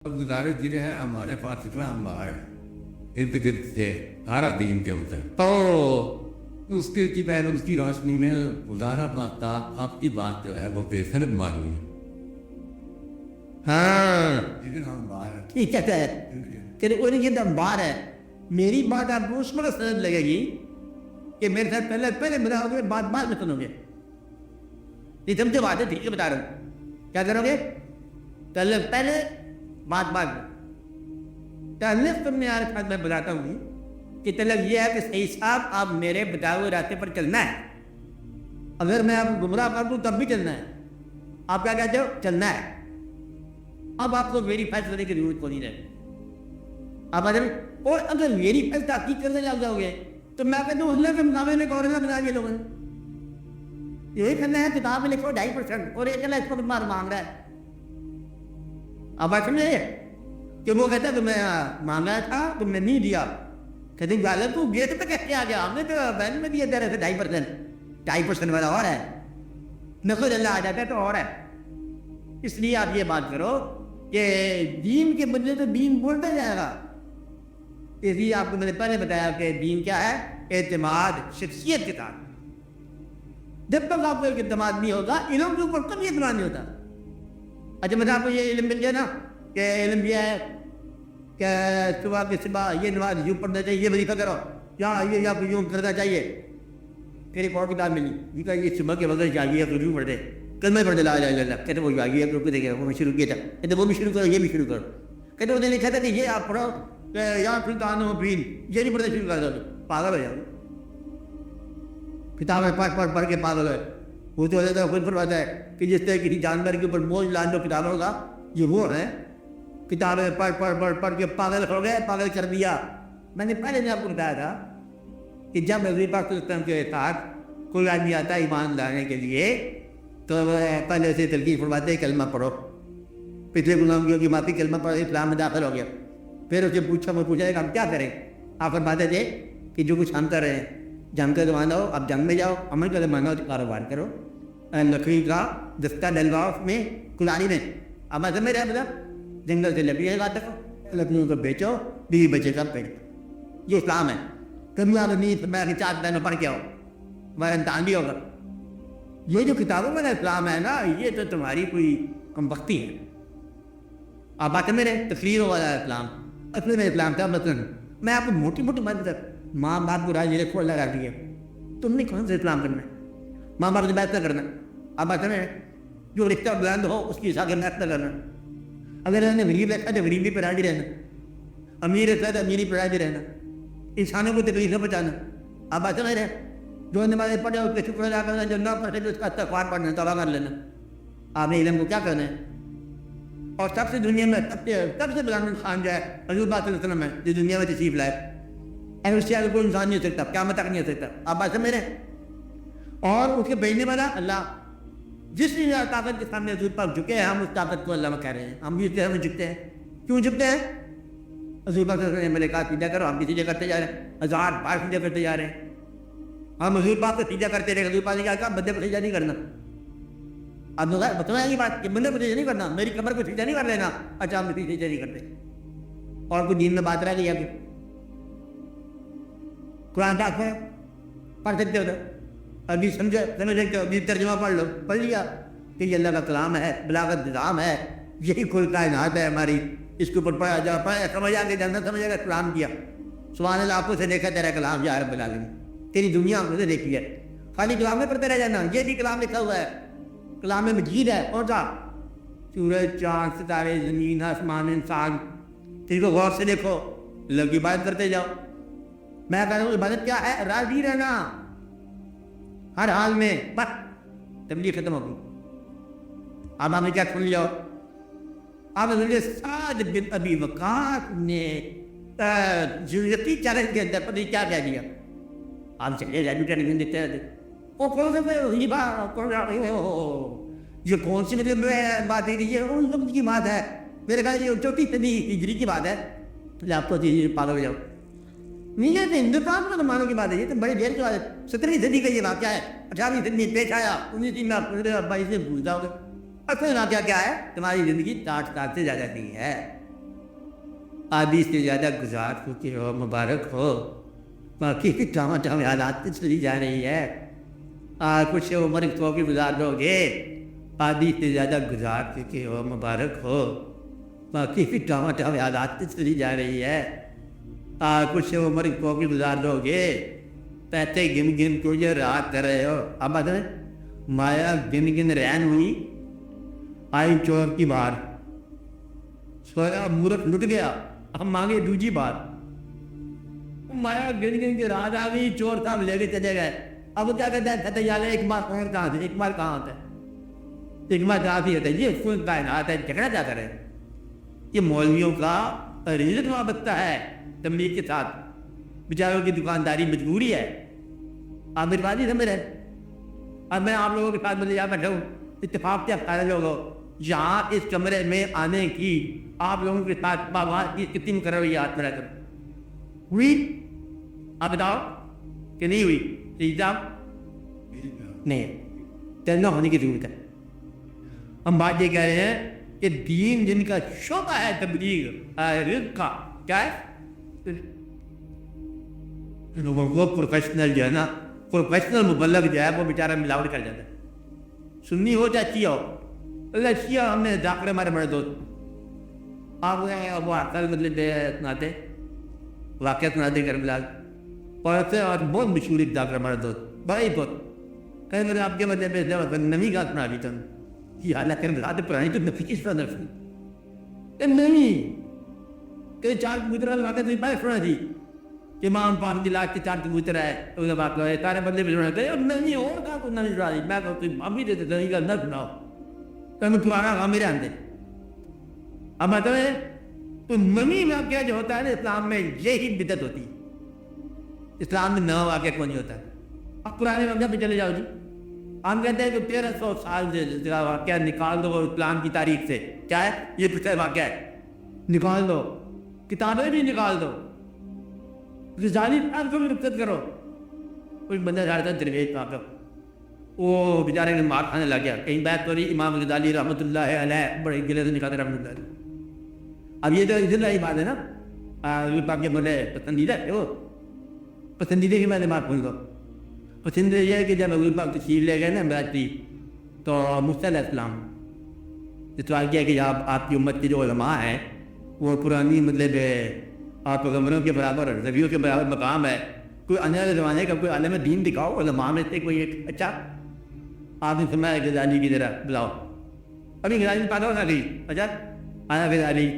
گزارش یہ ہے ہمارے پاس اتنا انبار ہے ارد گرد سے سارا دین کے اوپر تو اس کی پہلے اس کی روشنی میں گزارا پاتا آپ کی بات جو ہے وہ بے سند معلوم ہے. ہاں اتنا انبار ہے. ٹھیک ہے تیرے کو یہ انبار ہے. میری بات آپ کو اس وقت سمجھ لگے گی کہ میرے ساتھ پہلے بتاؤ گے بات بعد میں سنو گے. یہ تم سے بات ہے ٹھیک ہے بتا رہا ہوں. کیا کرو گے؟ پہلے بات بعد میں. تعلق تم نے یار خاص میں بتاتا ہوں کہ طلب یہ ہے کہ صحیح صاحب آپ میرے بتائے ہوئے راستے پر چلنا ہے. اگر میں آپ کو گمراہ کر دوں تب بھی چلنا ہے. آپ کیا کہتے ہو؟ چلنا ہے. اب آپ کو میری فیصلہ کرنے کی ضرورت کو نہیں رہے. آپ اور اگر میری فیصلہ تحقیق کرنے لگ جاؤ گے تو میں کہتا ہوں اللہ کے نامے نے کورنا بنا دیا لوگوں نے. یہی کرنا ہے کتاب میں لکھو 2.5% اور یہ چلا اس کو مار مانگ رہا ہے. اب آپ سمجھے کہ وہ کہتا ہے تو میں مانگا تھا تو میں نہیں دیا. کہتے ہیں غالب تو گیٹ پہ کیسے آ گیا؟ ہم نے تو بینک میں دیا دے رہے تھے 2.5% والا اور ہے. نقل اللہ آ جاتا ہے تو اور ہے. اس لیے آپ یہ بات کرو کہ دین کے بدلے تو دین بولتا جائے گا. اس لیے آپ کو میں نے پہلے بتایا کہ دین کیا ہے؟ اعتماد شخصیت کے ساتھ. جب تک آپ کو ایک اعتماد نہیں ہوگا علم کے اوپر کبھی اعتماد نہیں ہوتا. اچھا میں آپ کو یہ علم مل گیا نا کہ علم یہ ہے کہ صبح کے صبح یہ نماز یوں پڑھنا چاہیے، یہ وظیفہ کرو، یا یوں کرنا چاہیے. پھر ایک اور کتاب ملی یہ کہ یہ صبح کے وقت چاہیے تو یوں پڑھ دے کلمہ پڑھ دے لا الہ الا اللہ. کہتے وہ آگے ایک روپے دے گا وہ میں شروع کیا تھا. کہتے وہ بھی شروع کرو، یہ بھی شروع کرو. کہتے انہوں نے لکھا تھا کہ یہ آپ پڑھو کہ یا سلطان و بین یہ نہیں پڑھنا شروع کر دو. پاگل ہو جاؤ. کتابیں پڑھ کے پاگل ہے. وہ تو اللہ خود فرماتا ہے کہ جس طرح کسی جانور کے اوپر بوجھ لان دو کتابوں کا، یہ وہ ہے. کتابیں پڑھ کے پاگل ہو گئے، پاگل کر دیا. میں نے پہلے نے آپ کو بتایا تھا کہ جب نبی پاک صلی اللہ علیہ وسلم کے ساتھ کوئی آدمی آتا ہے ایمان لانے کے لیے تو پہلے سے تلقین فرماتے ہیں کلمہ پڑھو، پچھلے گناہوں کی معافی، کلمہ پڑھو، اسلام میں داخل ہو گیا. پھر اسے پوچھا کہ ہم کیا کریں؟ آپ فرماتے تھے کہ جو کچھ ہم کر رہے ہیں جنگ کا زمانہ ہو، اب جنگ میں جاؤ، عمل کا زمانہ ہو تو کاروبار کرو، لکڑی کا دستہ ڈلواؤ اس میں کلاری میں. اب ایسا میں رہا مطلب جنگل سے لکڑیاں لاتے ہو، لکڑیوں کو بیچو، بیوی بچے کا پیٹ. یہ اسلام ہے. کبھی آپ نہیں میں چار دنوں پڑھ کے آؤ، ہمارا امتحان بھی ہوگا. یہ جو کتابوں میں اسلام ہے نا یہ تو تمہاری کوئی کم بختی ہے. آپ بات میرے تقریر والا اسلام اصل میں اسلام تھا. مثلاً میں آپ کو موٹی بات بتا، ماں باپ کو راج کو اللہ رکھ دیا، تم نے کون سا اسلام کرنا ہے؟ ماں باپ سے بحث نہ کرنا. آپ بات میں جو رشتہ بلند ہو اس کی حساب سے بحث نہ کرنا. اگر انہوں نے غریب رکھا تو غریبی پہ راضی رہنا، امیر رکھا تو امیری پہ راضی رہنا، انسانوں کو تکلیف نہ پہنچانا. آپ بات میں رہے جو نماز پڑھے اس کے شکر ادا کرنا، جو نہ پڑھے اس کا استغفار پڑھنا، توبہ کر لینا. آپ نے علم کو کیا کرنا ہے؟ اور سب سے دنیا میں سب سے بلند انسان جو ہے حضور پاک صلی اللہ علیہ وسلم ہے جو دنیا میں تشریف لائے. اس سے کوئی انسان نہیں ہو سکتا، قیامت تک نہیں ہو سکتا. آپ بات سمجھ رہے ہیں؟ اور اس کے بھیجنے والا اللہ. جس طاقت کے سامنے حضور پاک جھکے ہیں ہم اس طاقت کو اللہ میں کہہ رہے ہیں. ہم بھی اس طرح جھکتے ہیں. کیوں جھکتے ہیں؟ حضور پاک صلی اللہ علیہ وسلم نے کہا سیدھا کرو، ہم بھی سیدھا کرتے جا رہے ہیں. 1000 بار سیدھا کرتے جا رہے ہیں. ہم حضور پاک کو سیدھا کرتے رہے. حضور پاک نے کہا بندے کو سیدھا نہیں کرنا. اب بتایا یہ بات کہ بندے کو سیدھا نہیں کرنا، میری کمر کو سیدھا نہیں کر لینا. اچھا ہم سیدھا نہیں کرتے. اور کوئی دین میں بات رہ گئی ہے کہ قرآن پاک میں پڑھ سکتے ہو تو ابھی سمجھ سکتے ہو، ابھی ترجمہ پڑھ لو، پڑھ لیا کہ یہ اللہ کا کلام ہے، بلاغت نظام ہے، یہی کل کائنات ہے ہماری. اس کے اوپر پڑھا جا پڑھا سمجھ آ کے جاننا سمجھ آ کلام کیا. سبحان اللہ آنکھوں سے دیکھا تیرا کلام یا رب العالمین، تیری دنیا آنکھوں سے دیکھی ہے. خالی کلام میں پڑھتے رہ جانا. یہ بھی کلام لکھا ہوا ہے، کلام مجید ہے. کون سا؟ سورج، چاند، ستارے، زمین، آسمان، انسان. اس کو غور سے دیکھو، اللہ کی عبادت کرتے جاؤ. میں کہہ رہا ہوں عبادت کیا ہے؟ راضی رہنا ہر حال میں. بس تبلیغ ختم ہوگی. اب آپ نے کیا سن لیا؟ آپ نے سعد بن ابی وقاص نے ضرورتی چیلنج کے اندر پتہ کیا کہہ دیا. آپ چلے ریڈیو ٹیلی ویژن دیکھتے رہتے. وہ کون سے یہ کون سی مطلب بات ہے؟ یہ ان لوگ کی بات ہے. میرے خیال یہ 34 ہجری کی بات ہے. آپ کو پاگل ہو جاؤ. نہیں یہ ہندوستان میں زمانوں کی بات ہے. یہ تو بڑے دیر کی بات ہے. 17ویں صدی کا یہ واقعہ ہے. 18ویں صدی میں پیش آیا. 19ویں میں آپ 22 سے بھول جاؤ گے. اصل واقعہ کیا ہے؟ تمہاری زندگی ٹاٹ سے جا جاتی ہے. آدھی سے زیادہ گزار چکے ہو، مبارک ہو. باقی کی ٹاما ٹام حالات چلی جا رہی ہے. کچھ عمر تو بھی گزار لو گے. آدھی سے زیادہ گزار چکے ہو، مبارک ہو. باقی کی ٹاما ٹام حالات چلی جا رہی ہے. کچھ عمر تو بھی گزار لو گے. پیسے گن گن کو یہ رات کر رہے ہو. اب بتائیں مایا گن گن رین ہوئی، آئی چور کی بار. سویا مورت لٹ گیا، اب مانگے دوسری بار. مایا گن گن کے رات آ گئی، چور صاحب لے کے چلے گئے. اب کیا کہتے ہیں کہتے یار ایک بار کہاں سے، ایک بار کہاں ہوتا ہے، ایک بار کہاں سے ہوتا ہے. یہ کوئی کائنات ہے، جھگڑا کیا کرے. یہ مولویوں کا رزق وابستہ ہے تبلیغ کے ساتھ. بیچاروں کی دکانداری مجبوری ہے. آپ میری بات نہیں سمجھ رہے. اب میں آپ لوگوں کے ساتھ مجھے یہاں بیٹھا ہوں، اتفاق کیا خیال لوگوں یہاں اس کمرے میں آنے کی آپ لوگوں کے ساتھ بات کی کتنی مقرر ہوئی ہاتھ میں رہ کر ہوئی؟ آپ بتاؤ کہ نہیں ہوئی؟ نہیں، تیرنا ہونے کی ضرورت ہے. ہم بات یہ کہہ رہے ہیں کہ دین جن کا شعبہ ہے تبلیغ رزق کا، کیا ہے؟ لوگوں کو پروفیشنل جو ہے نا، پروفیشنل مبلغ جو ہے وہ بیچارہ ملاوٹ کر جاتا ہے. سنی ہو چاہے شیعہ ہو. اللہ شیعہ ہم نے ڈاکٹر ہمارے بڑے دوست آپ وہ عقل مطلب سناتے واقعہ سناتے کر ملا پڑھتے، اور بہت مشہور ایک ڈاکٹر ہمارے دوست بڑے بہت کہیں میں نے آپ کے مطلب نمی کا سنا دی تم یہ حالت کر بلاتے پرانی تو نفیس پر نفی نہیں کہ چار کبوتر واقع تو بات سنا تھی کہ امام پاک کی لاش کے چار کبوتر ہے اس بات لو سارے بندے بھی سنا تھے اور نہیں اور کہاں کو نمی سنا دی. میں کہوں تم ابھی دیتے نہیں کا نہ سناؤ تو میں پرانا کام میرے آتے. اب مطلب تو نمی میں کیا جو ہوتا ہے نا اسلام میں یہی بدعت ہوتی ہے. اسلام میں نہ واقعہ کون نہیں ہوتا ہے. اب پرانے مذہب پہ چلے جاؤ جی. ہم کہتے ہیں کہ 1300 سال سے واقعہ نکال دو اسلام کی تاریخ سے. کیا ہے یہ پچھلا واقعہ ہے، نکال دو. کتابیں بھی نکال دو. رسالی کو بھی رخصت کرو. کوئی بندہ جا رہا تھا درویش وہاں پہ، وہ بیچارے نے مار کھانے لگ گیا. کہیں بات ہو رہی امام غزالی رحمۃ اللہ علیہ بڑے گلے سے نکالتے رحمۃ اللہ علیہ. اب یہ تو ادھر ہی بات ہے نا، آپ کے بولے پسندیدہ ہے وہ پسندیدہ کی میں نے بات پوچھ دو. پسندیدہ یہ ہے کہ جب ابو پاک تشریف لے گئے نا بیٹھی تو موسیٰ علیہ السلام نے سوال کیا کہ آپ کی امت کے جو علماء ہیں وہ پرانی مطلب آپ پیغمبروں کے برابر نبیوں کے برابر مقام ہے. کوئی آنے زمانے کا کوئی عالم دین دکھاؤ علماء میں سے کوئی ایک. اچھا آپ نے فرمایا غزالی کی طرح بلاؤ. ابھی غزالی پیدا ہونا گئی. اچھا آیا غزالی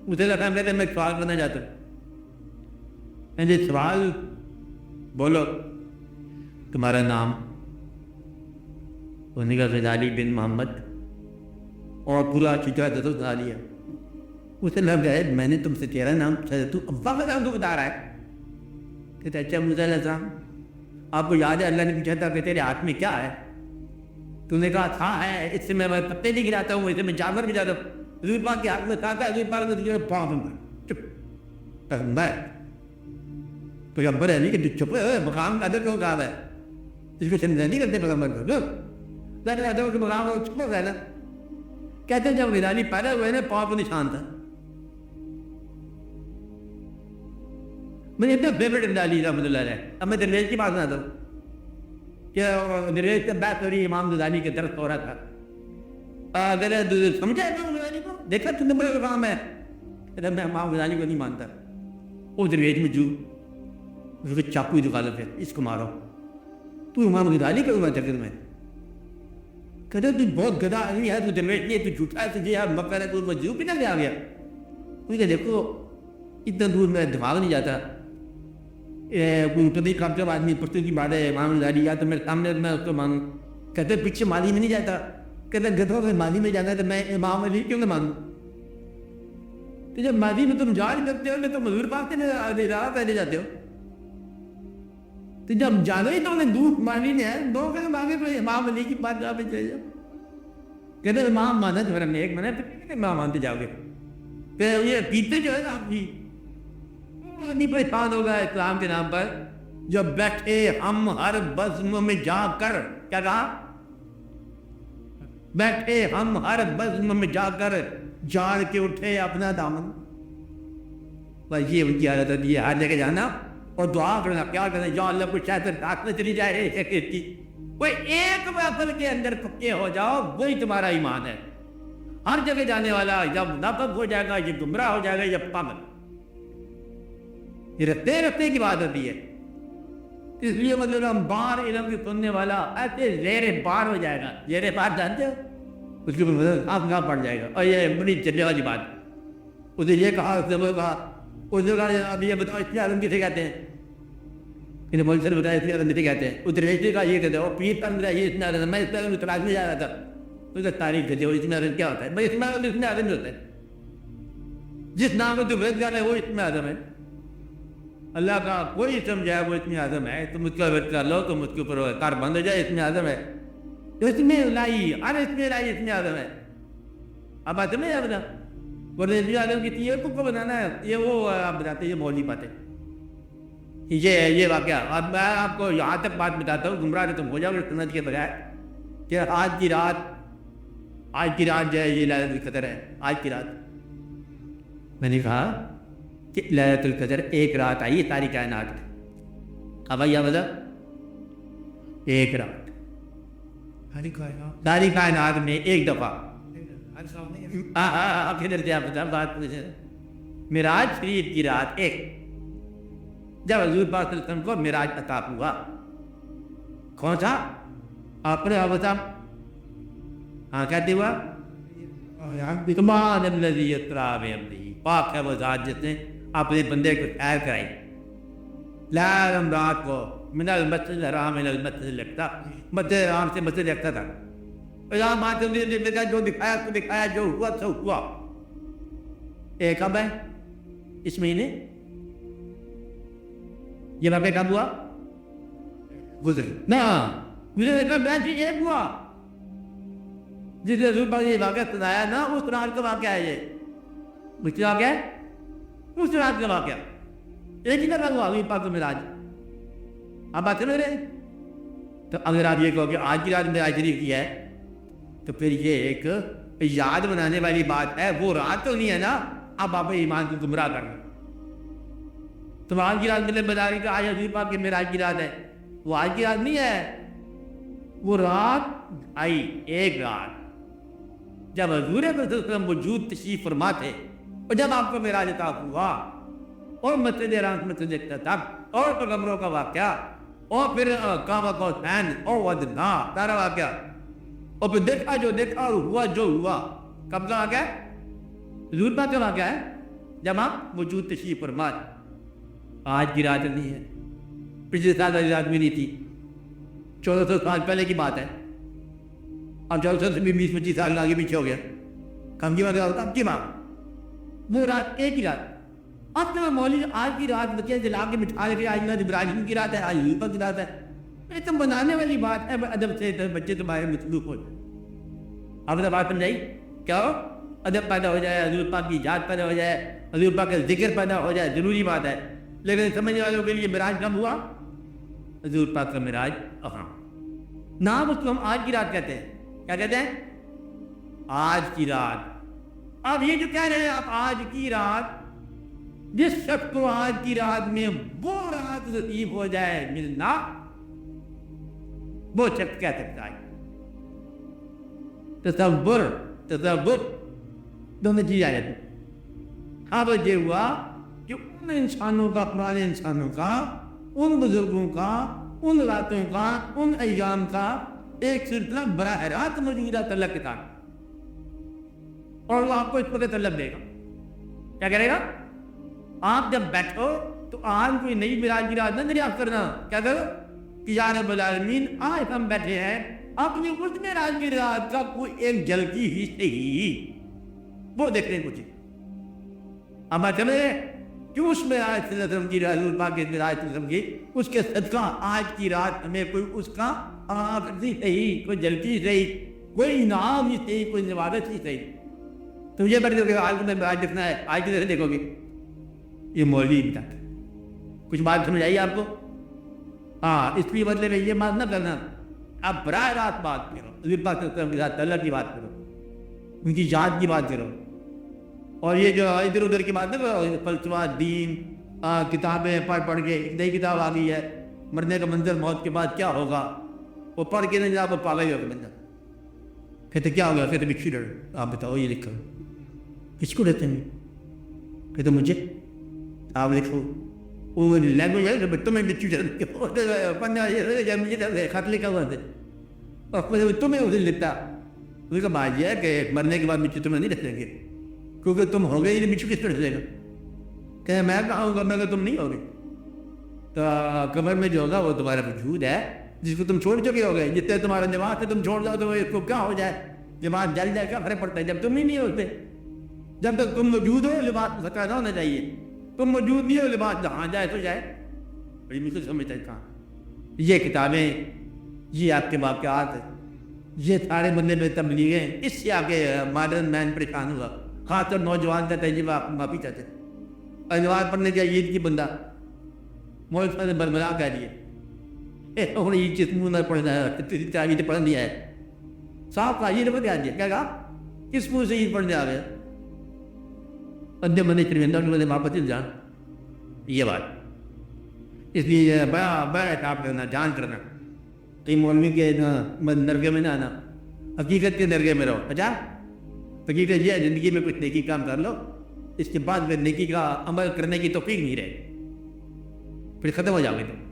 اسے لگا میں میں سوال کرنا چاہتا ہوں. میں سوال بولو تمہارا نام؟ انہوں نے کہا غزالی بن محمد اور پورا چیچا تو سنا لیا. اسے لگ گئے میں نے تم سے تیرا نام تو ابا کا نام تو بتا رہا ہے. کہتے اچھا موسیٰ علیہ السلام آپ کو یاد ہے اللہ نے پوچھا تھا کہ تیرے ہاتھ میں کیا ہے؟ تو نے کہا تھا ہے اس سے میں پتے نہیں گراتا ہوں، اس سے میں جانور بھی جاتا ہوں. حضور پاک کے ہاتھ میں تھا حضور پاک نے چپ پیغمبر پیغمبر ہے نہیں کہ چپ مقام کا ادب کیوں کہا ہے اس کو سمجھا نہیں کرتے پیغمبر کو مقام چپ ہو گیا نا. کہتے ہیں جب غزالی پیدا ہوئے نا پاؤں کو نشان تھا. مجھے اتنا فیوریٹ غزالی رحمۃ اللہ علیہ. اب میں درویش کی بات سناتا ہوں کہ درویش سے بات ہو رہی امام غزالی کے درس ہو رہا تھا. اگر سمجھا امام غزالی کو دیکھا تو نمبر کا کام ہے. میں امام غزالی کو نہیں مانتا. وہ درویش میں جو چاقو ہی دکھا لو پھر اس کو مارو. تو امام غزالی کا چکر میں کہتے تو بہت گدا نہیں ہے، تو درویش نہیں ہے، تو جھوٹا ہے، تجھے مکر ہے، تو مجھو بھی نہ آ گیا. کہ دیکھو اتنا دور میں دماغ نہیں جاتا. کوئی اتنی کمزور آدمی پرتوں کی بات ہے امام غزالی یا تو میرے سامنے میں اس کو مانوں. کہتے پیچھے مالی میں نہیں جاتا. کہتے گدھوں میں مالی میں جانا ہے تو میں امام علی کیوں نہ مانوں؟ تو جب ماضی میں تم جا نہیں سکتے ہو تو حضور پاک سے راہ پہلے جاتے ہو. تو جب جانا ہی تو انہیں دور مانی نے ہے دو کہ مانگے تو امام علی کی بات جا پہ چلے جاؤ. کہتے امام مانا تو ہم نے ایک مانا پھر امام مانتے جاؤ گے. پھر یہ پیتے جو ہے نا آپ کی نہیں پریشان ہوگا اسلام کے نام پر. جب بیٹھے ہم ہر بزم میں جا کر کیا کہا؟ بیٹھے ہم ہر بزم میں جا کر جاڑ کے اٹھے اپنا دامن. بس یہ ان کی حالت ہوتی ہے، ہر جگہ جانا اور دعا کرنا، کیا کرنا، یا اللہ کچھ شاید رات میں چلی جائے ایک کی کوئی ایک محفل کے اندر پکے ہو جاؤ، وہی تمہارا ایمان ہے۔ ہر جگہ جانے والا یا منافق ہو جائے گا، یہ گمراہ ہو جائے گا، یا پاگل۔ یہ رکھتے رکھتے کی بات ہوتی ہے۔ اس لیے مطلب ہم بار علم کی سننے والا ایسے زیر بار ہو جائے گا۔ زیر بار جانتے ہو اس کے مطلب آپ کہاں پڑ جائے گا، اور یہ بڑی چلنے والی بات۔ اسے یہ کہا، اس نے وہ کہا، اس نے کہا اب یہ بتاؤ اس عالم کسے کہتے ہیں؟ انہیں مول سر بتایا اس عالم کسے کہتے ہیں؟ اس ریشتے کا یہ کہتے ہیں، اور پیر تندر ہے، یہ اس عالم، میں اس عالم تلاش میں جا رہا تھا، اس نے تعریف کرتے ہو، اس عالم کیا ہوتا ہے؟ بھائی اس عالم ہوتا ہے، جس نام میں تو وید گانا ہے وہ اس عالم ہے۔ اللہ کا کوئی اسم جائے وہ اتنی اعظم ہے، تم اس کا وید کر لو، تم اس کے اوپر کار بند ہو جائے، اتنی اعظم ہے۔ اس میں لائی، ہر اس میں لائی اتنی اعظم ہے۔ اب بات میں بتا ورنہ اعظم کی یہ کو بنانا ہے، یہ وہ آپ بتاتے یہ مولوی باتیں، یہ واقعہ۔ اب میں آپ کو یہاں تک بات بتاتا ہوں، گمراہ تم ہو جاؤ گے سنت کے بغیر، کہ آج کی رات جو ہے یہ لیلۃ القدر ہے۔ آج کی رات میں نے کہا کہ لیلۃ القدر ایک رات آئی ہے ساری کائنات میں۔ اب آئیے مطلب ایک رات ساری کائنات میں ایک دفعہ بات معراج شریف کی رات ایک، جب حضور پاک صلی اللہ علیہ وسلم کو معراج عطا ہوا، کون سا آپ نے بتا؟ ہاں کہتے ہوا سبحان الذی اسری بعبدہ، پاک ہے وہ ذات جس نے اپنے بندے کو سیر کرائی لیلا رات کو من المسجد الحرام الى المسجد الاقصی، مسجد الحرام سے مسجد اقصی تک۔ یہاں ماتم نے جو دکھایا تو دکھایا، جو ہوا تو ہوا۔ ایک کب ہے اس مہینے؟ یہ واقعہ کب ہوا؟ گزرے نا، گزرے کا بیچ ایک ہوا، جس نے حضور پاک نے یہ واقعہ سنایا نا، اس رات کا واقعہ ہے یہ۔ اس واقعہ ہے اس رات کا واقعہ، ایک ہی لگا ہوا حضور پاک کو معراج۔ اب بات سمجھ رہے؟ تو اگر آپ یہ کہو کہ آج کی رات معراج شریف کی ہے، تو پھر یہ ایک یاد بنانے والی بات ہے، وہ رات تو نہیں ہے نا۔ اب آپ ایمان کو گمراہ کر رہے، تو آج کی رات ملے بتا رہی کہ آج حضور پاک کے معراج کی رات ہے، وہ آج کی رات نہیں ہے، وہ رات آئی ایک رات جب حضور صلی اللہ علیہ وسلم وجود تشریف فرما تھے، اور جب آپ کو معراج عطا ہوا، اور مسجد حرام میں سے تک، اور پیغمبروں کا واقعہ، اور پھر کعبہ کو حسین اور ودنا سارا واقعہ، اور پھر دیکھا جو دیکھا اور ہوا جو ہوا۔ کب کا واقعہ ہے؟ حضور پاک کا واقعہ ہے جب آپ وجود تشریف فرما۔ آج کی رات نہیں ہے، پچھلے سال والی رات بھی نہیں تھی، 1400 سال پہلے کی بات ہے، اور 1400 سے بھی 20-25 سال آگے پیچھے ہو گیا، کم کی بات ہوتا اب کی بات، وہ رات ایک ہی رات۔ اب تو مولوی آج کی رات بچے جلا کے بٹھا کے آج ابراہیم کی رات ہے، آج یوسف کی رات ہے، یہ تو بنانے والی بات ہے، ادب سے بچے تمہارے مطلوب ہو جائے۔ اب تو بات سمجھائی کیا ہو؟ ادب پیدا ہو جائے، حضور پاک کی یاد پیدا ہو جائے، حضور پاک کا ذکر پیدا ہو جائے، ضروری بات ہے۔ لیکن سمجھنے والوں کے لیے معراج کب ہوا؟ حضور پاک کا معراج ہاں، نام اس کو ہم آج کی رات کہتے ہیں۔ کیا کہتے ہیں؟ آج کی رات۔ اب یہ جو کہہ رہے ہیں آپ آج کی رات، جس شخص کو آج کی رات میں وہ رات نصیب ہو جائے ملنا، وہ شخص کہہ سکتا ہے۔ تصور دونوں چیز آ جاتی۔ اب یہ ہوا کہ ان انسانوں کا، پرانے انسانوں کا، ان بزرگوں کا، ان راتوں کا، ان ایام کا ایک سلسلہ براہ راست موجودہ تعلق کے ساتھ، اور وہ آپ کو اس وقت طلب دے گا۔ کیا کرے گا؟ آپ جب بیٹھو تو آج کوئی نئی معراج کی رات نہ دریافت کرنا، کیا کرو کہ یا رب العالمین آج ہم بیٹھے ہیں اپنی اس معراج کی رات کا کوئی ایک جھلکی ہی صحیح وہ دیکھنے کو چاہیے۔ ہم چلے کہ اس معراج صلی اللہ علیہ وسلم کی، حضور پاک کے معراج صلی اللہ علیہ وسلم کی، اس کے صدقہ آج کی رات ہمیں کوئی اس کا آخری صحیح، کوئی جھلکی صحیح، کوئی انعام ہی صحیح، کوئی نوازش ہی صحیح۔ تو یہ بڑھ کہ آج تمہیں معراج دیکھنا ہے، آج کی طرح دیکھو گے، یہ مولوی بتاتا ہے۔ کچھ بات سمجھ آئی آپ کو؟ ہاں، اس لیے بدلے میں یہ بات نہ کرنا، آپ براہ راست بات کرو، حضور پاک صلی اللہ علیہ وسلم کے ساتھ اللہ کی بات کرو، ان کی یاد کی بات کرو، اور یہ جو ادھر ادھر کی بات ہے فلسفہ دین کتابیں پڑھ کے نئی کتاب آ گئی ہے مرنے کا منظر موت کے بعد کیا ہوگا وہ پڑھ کے نہیں آپ پاگل ہی ہوگا بندہ کہتے کیا ہوگا کہتے بکشی ڈر آپ بتاؤ یہ لکھو کس کو دیتے ہیں کہتے مجھے آپ لکھو وہ لینگویج ہے تمہیں بچو خط لکھا ہوا تھے اور تمہیں اس دن لکھتا اس کا بات یہ ہے کہ مرنے کے بعد بچو تمہیں نہیں رکھیں گے کیونکہ تم ہو گئے بچو کس طرح رکھے گا کہ میں کہاں ہوں گا میں کہ تم نہیں ہوگے تو قبر میں جو ہوگا وہ تمہارا وجود ہے جس کو تم چھوڑ چکے ہو گئے جتنے تمہارا جماعت ہے تم چھوڑ جاؤ تو اس کو کیا ہو جائے جماعت جل جائے کیا فرق پڑتا ہے جب تم ہی نہیں ہوتے جب تک تم موجود ہو لباس زکا نہ ہونا چاہیے تم موجود نہیں ہو لباس جہاں جائے تو جائے بڑی مشکل سمجھتا ہے کہاں یہ کتابیں یہ آپ کے واقعات یہ سارے بندے میں تبلیغیں اس سے آگے ماڈرن مین پریشان ہوا خاص طور نوجوان کا تجربہ معافی چاہتے انوار پڑھنے کا عید کی بندہ مولک نے برملا کہہ دیے ہوں یہ چیز منہ نہ پڑھنا ہے تعویذ پڑھ دیا ہے صاحب کا یہ نمبر یاد دیا کیا کہا کس منہ سے عید پڑھنے آ گیا اندھے بندے چلے بندے واپس چل جان یہ بات اس لیے بڑا بڑا احتیاط کرنا جان کرنا کئی مولوی کے نرگے میں نہ آنا حقیقت کے نرگے میں رہو اچھا حقیقت یہ ہے زندگی میں کچھ نیکی کام کر لو اس کے بعد پھر نیکی کا عمل کرنے کی توفیق نہیں رہے پھر ختم ہو جاؤ گے تم